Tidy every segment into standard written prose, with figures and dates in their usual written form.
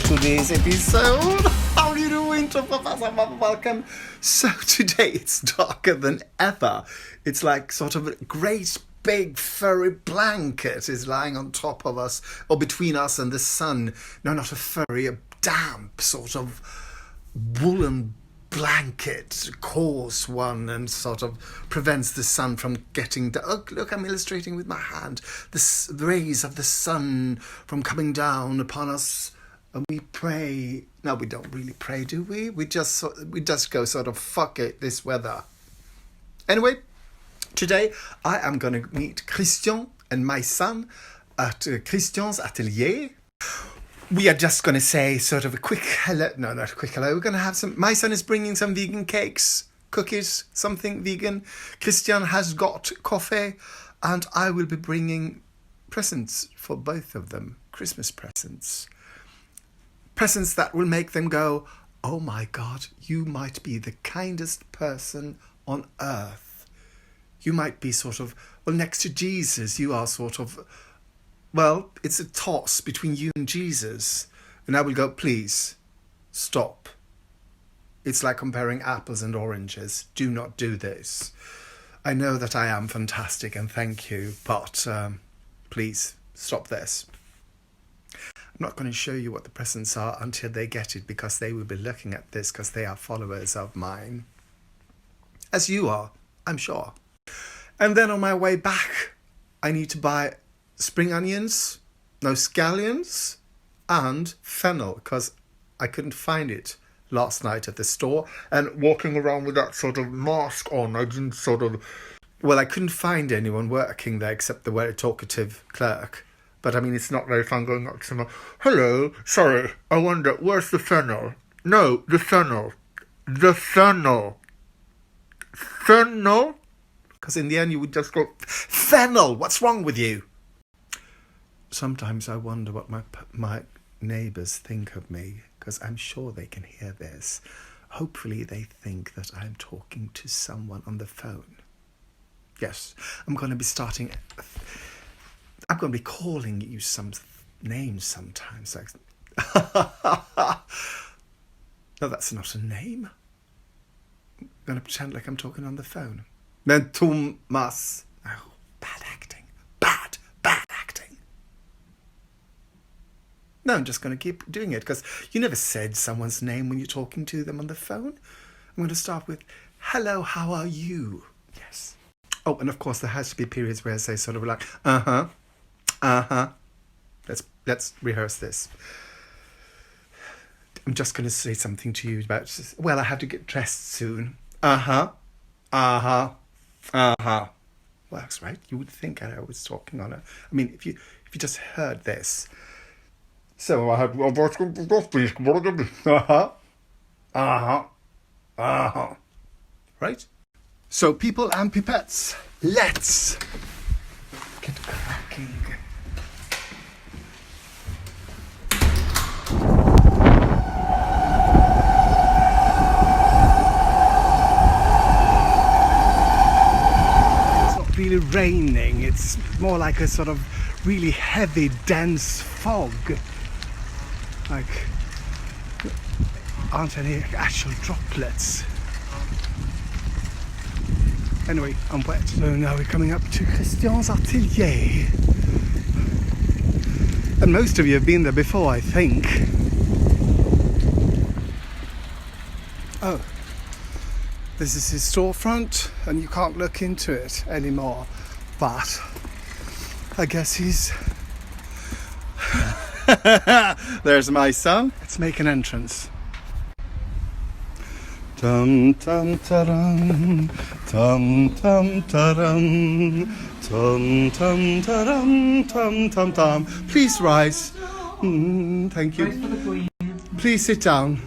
today's episode. How are you doing, Professor? Welcome. So today it's darker than ever. It's like sort of a great big furry blanket is lying on top of us, or between us and the sun. No, not a furry, a damp sort of woolen blanket, coarse one, and sort of prevents the sun from getting down. Oh, look, I'm illustrating with my hand. The rays of the sun from coming down upon us. And we pray. No, we don't really pray, do we? We just go sort of, fuck it, this weather. Anyway, today I am going to meet Christian and Majsan at Christian's ATELIER. We are just going to say sort of a quick hello. No, not a quick hello. We're going to have some. Majsan is bringing some vegan cakes, cookies, something vegan. Christian has got coffee, and I will be bringing presents for both of them. Christmas presents. Presents that will make them go, oh my God, you might be the kindest person on earth. You might be sort of, well, next to Jesus, you are sort of, well, it's a toss between you and Jesus. And I will go, please, stop. It's like comparing apples and oranges. Do not do this. I know that I am fantastic and thank you, but please, stop this. I'm not going to show you what the presents are until they get it, because they will be looking at this because they are followers of mine. As you are, I'm sure. And then on my way back, I need to buy spring onions, no scallions, and fennel, because I couldn't find it last night at the store. And walking around with that sort of mask on, I couldn't find anyone working there except the very talkative clerk. But I mean, it's not very fun going up to someone, hello, sorry, I wonder, where's the fennel? No, the fennel. The fennel. Fennel? Because in the end you would just go, fennel, what's wrong with you? Sometimes I wonder what my neighbours think of me, because I'm sure they can hear this. Hopefully they think that I'm talking to someone on the phone. Yes, I'm going to be calling you some names sometimes. Like, no, that's not a name. I'm going to pretend like I'm talking on the phone. Then Thomas. Oh, bad acting. Bad acting. No, I'm just going to keep doing it, because you never said someone's name when you're talking to them on the phone. I'm going to start with, hello, how are you? Yes. Oh, and of course there has to be periods where I say sort of like, uh-huh. Let's rehearse this. I'm just going to say something to you about, well, I have to get dressed soon. Well, that's right. You would think I was talking on it. I mean, if you just heard this. So I have, right? So people and pipettes, let's get cracking. Really raining. It's more like a sort of really heavy, dense fog. Like, aren't any actual droplets. Anyway, I'm wet. So now we're coming up to Christian's ATELIER. And most of you have been there before, I think. Oh. This is his storefront, and you can't look into it anymore. But I guess he's... There's my son. Let's make an entrance. Tum tum taram, tum tum taram, tum tum taram, tum tum tam. Please rise. Thank you. Rise for the Queen. Please sit down.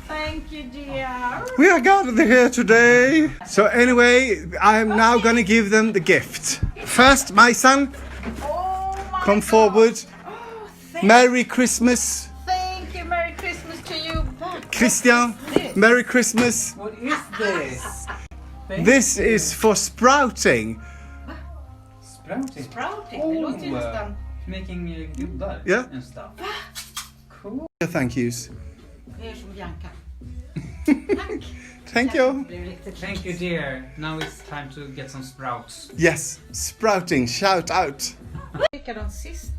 Thank you, dear. We are gathered here today. So anyway, I am now going to give them the gift. First, my son, come forward. Merry Christmas. Thank you. Merry Christmas to you. Christian, Merry Christmas. What is this? This is for sprouting. Sprouting? Sprouting, det låter ju nästan... Making gubbar Yeah. and stuff. Cool. Thank yous. Jag är som Bianca. Tack. Thank you. Thank you, dear. Now it's time to get some sprouts. Yes, sprouting, shout out. Likadant sist.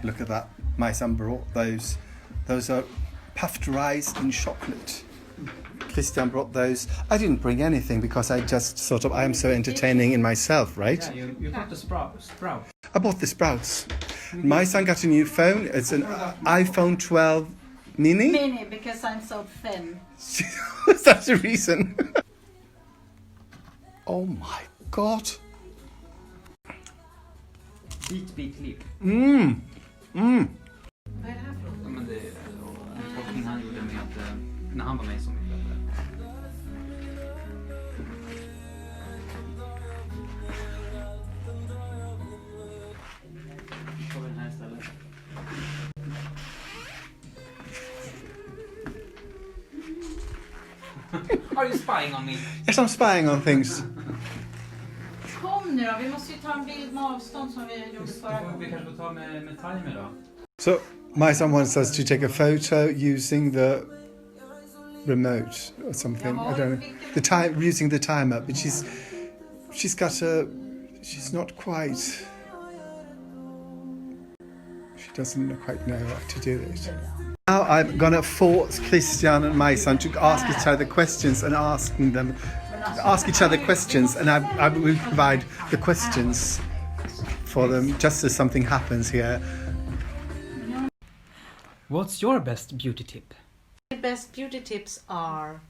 Look at that. My son brought those. Those are puffed rice in chocolate. Christian brought those. I didn't bring anything because I just sort of, I am so entertaining in myself, right? Yeah, you got the sprout. I bought the sprouts. My son got a new phone. It's an iPhone 12 mini. Mini, because I'm so thin. Is that the reason? Oh my god. Beat, liv. Mmm. Mmm. Vad är det här för något? Ja, men det är en tolkning han gjorde med när han var med som utvecklare. Vi tar den här istället. Are you spying on me? Yes, I'm spying on things. Kom nu då, vi måste ju ta en bild med avstånd som vi gjorde förra Vi gången. kanske får ta med timer då. So, my son wants us to take a photo using the remote or something. I don't know. The time, using the timer, but she's not quite. She doesn't quite know how to do it. Now I'm gonna force Christian and my son to ask each other questions and ask each other questions, and I will provide the questions for them just as something happens here. What's your best beauty tip? The best beauty tips are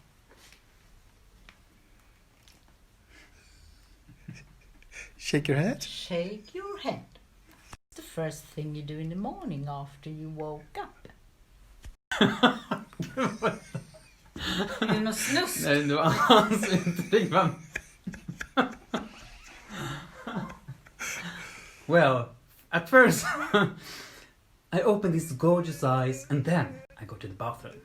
Shake your head. shake your head. It's the first thing you do in the morning after you woke up. Är det något snusk? Nej, det var hans inte. Well, at first I open these gorgeous eyes and then I go to the bathroom.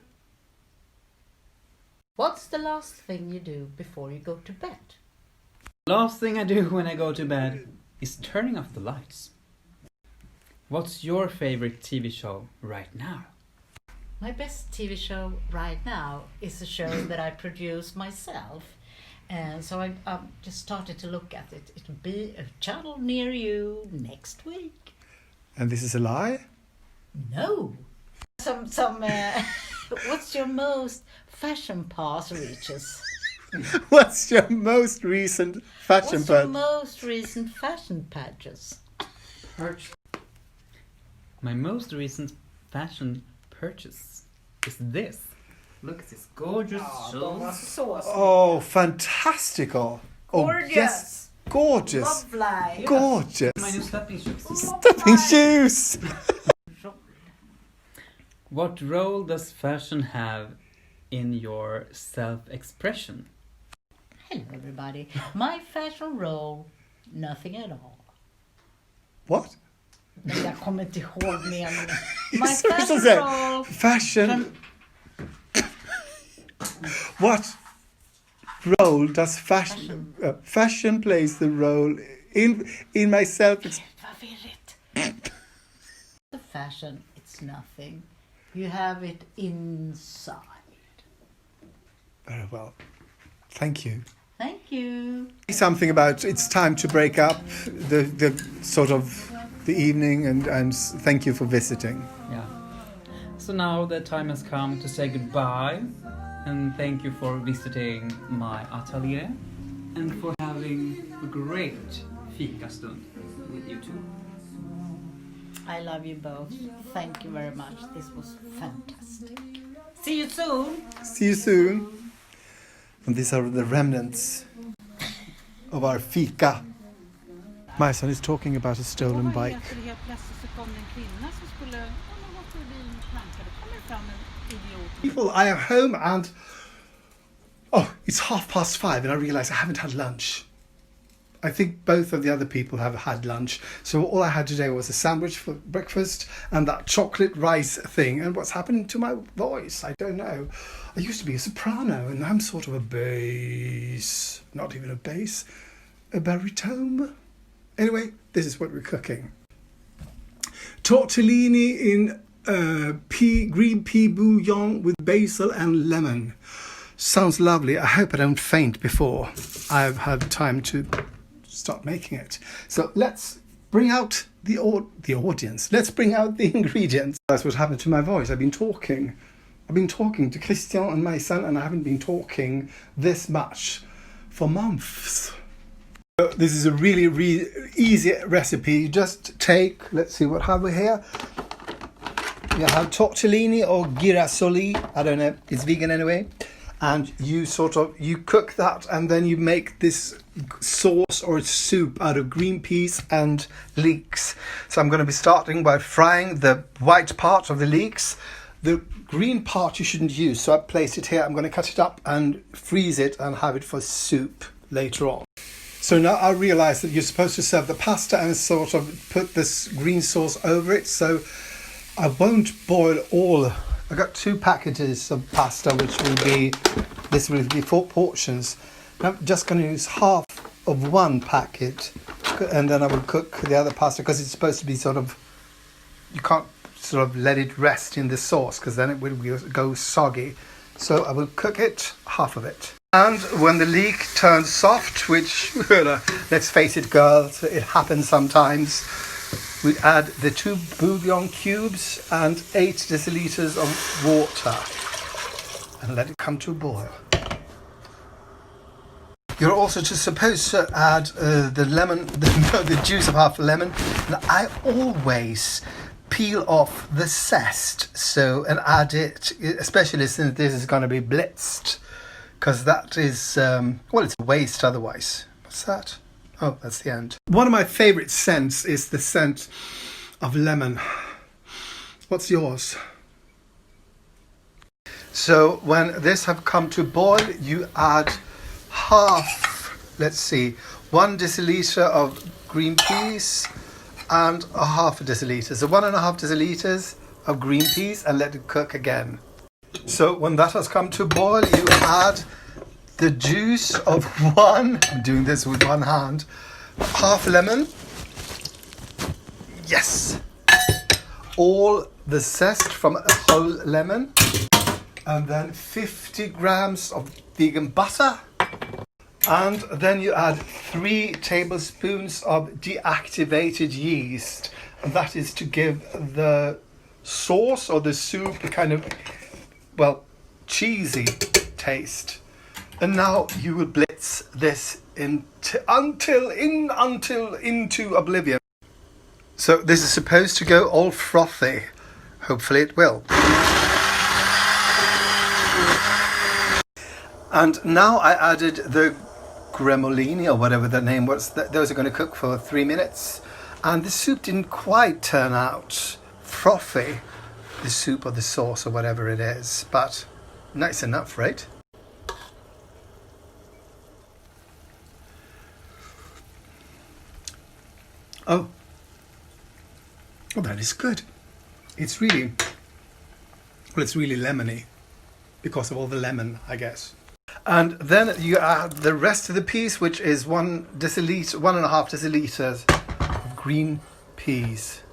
What's the last thing you do before you go to bed? Last thing I do when I go to bed is turning off the lights. What's your favorite TV show right now? My best TV show right now is a show that I produce myself. And so I just started to look at it. It will be a channel near you next week. And this is a lie? No. What's your most fashion pass reaches? What's your most recent fashion What's your pad? most recent fashion pages? My most recent fashion purchase is this. Look at this gorgeous shoes. Oh, fantastical. Oh, Gorgeous. yes. Gorgeous. Lovely. Gorgeous. My new stepping shoes. Stepping shoes. What role does fashion have in your self-expression? Hello everybody. My fashion role, nothing at all. What? Men jag kommer inte ihåg meningen. My So fashion say, role... fashion. What role does fashion? Fashion plays the role in my self. Vad virrigt. The fashion, it's nothing. You have it inside. Very well. Thank you. Thank you. Something about it's time to break up the sort of the evening and thank you for visiting. Yeah. So now the time has come to say goodbye and thank you for visiting my atelier and for having a great fika stund with you two. I love you both. Thank you very much. This was fantastic. See you soon. See you soon. And these are the remnants of our fika. My son is talking about a stolen bike. Helt plötsligt så kom det en kvinna som skulle gå förbi en planka. Det kommer fram en idiot. People, I am home and it's 5:30 and I realise I haven't had lunch. I think both of the other people have had lunch. So all I had today was a sandwich for breakfast and that chocolate rice thing. And what's happened to my voice? I don't know. I used to be a soprano and I'm sort of a bass. Not even a bass. A baritone. Anyway, this is what we're cooking. Tortellini in green pea bouillon with basil and lemon. Sounds lovely. I hope I don't faint before I've had time to start making it. So let's bring out the audience. Let's bring out the ingredients. That's what happened to my voice. I've been talking to Christian and Majsan, and I haven't been talking this much for months. So this is a really, really easy recipe. You just take, let's see, what have we here? You have tortellini or girasoli. I don't know, it's vegan anyway. And you cook that, and then you make this sauce or soup out of green peas and leeks. So I'm going to be starting by frying the white part of the leeks. The green part you shouldn't use, so I place it here. I'm going to cut it up and freeze it and have it for soup later on. So now I realize that you're supposed to serve the pasta and sort of put this green sauce over it. So I won't boil all. I got 2 packages of pasta, this will be 4 portions. I'm just going to use half of 1 packet, and then I will cook the other pasta, because it's supposed to be you can't sort of let it rest in the sauce, because then it will go soggy. So I will cook it, half of it. And when the leek turns soft, which, let's face it, girls, it happens sometimes, we add the 2 bouillon cubes and 8 deciliters of water and let it come to a boil. You're also supposed to add the lemon, the juice of half a lemon. And I always peel off the zest, and add it, especially since this is going to be blitzed, because that is, it's a waste otherwise. What's that? Oh, that's the end. One of my favourite scents is the scent of lemon. What's yours? So when this have come to boil, you add 1 deciliter of green peas and a half a deciliter. So 1.5 deciliters of green peas, and let it cook again. So when that has come to boil, you add the juice of I'm doing this with one hand, half lemon, yes, all the zest from a whole lemon, and then 50 grams of vegan butter, and then you add 3 tablespoons of deactivated yeast, and that is to give the sauce or the soup a kind of, cheesy taste. And now you will blitz this into oblivion. So this is supposed to go all frothy. Hopefully it will. And now I added the gremolini, or whatever the name was. Those are going to cook for 3 minutes. And the soup didn't quite turn out frothy, the soup or the sauce or whatever it is, but nice enough, right? Oh, that is good. It's really lemony because of all the lemon, I guess. And then you add the rest of the peas, which is 1.5 deciliters of green peas.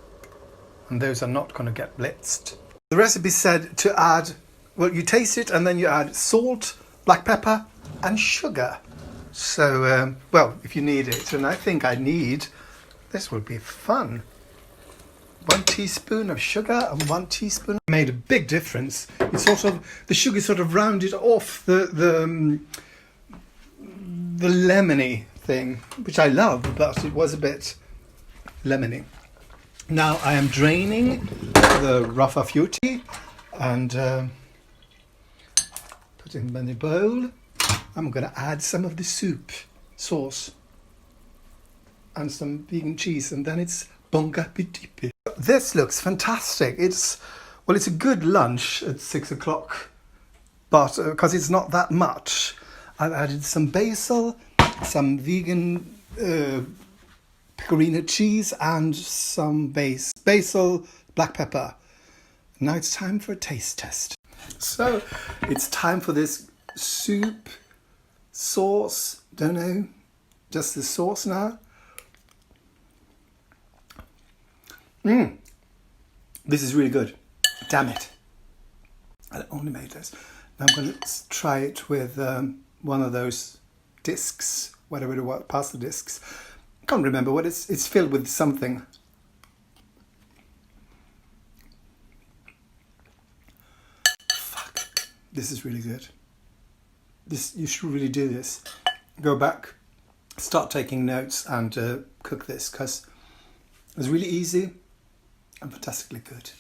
And those are not going to get blitzed. The recipe said to add, you taste it, and then you add salt, black pepper, and sugar. So, if you need it, and I think I need, this will be fun. 1 teaspoon of sugar and 1 teaspoon. Made a big difference. It's the sugar sort of rounded off the lemony thing, which I love, but it was a bit lemony. Now I am draining the raffafiuti and putting them in the bowl. I'm going to add some of the soup sauce and some vegan cheese, and then it's bon appétit. This looks fantastic. It's a good lunch at 6 o'clock, but because it's not that much, I've added some basil, some vegan pecorino cheese, and some basil, black pepper. Now it's time for a taste test. So it's time for this soup, sauce, don't know, just the sauce now. This is really good. Damn it. I only made this. Now I'm going to try it with one of those discs, whatever it was, pasta discs. I can't remember what it's filled with something. Fuck. This is really good. You should really do this. Go back, start taking notes and cook this, because it's really easy and fantastically good.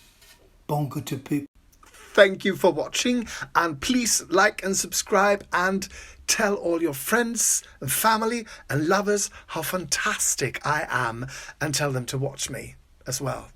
Bon good to people. Thank you for watching, and please like and subscribe and tell all your friends and family and lovers how fantastic I am, and tell them to watch me as well.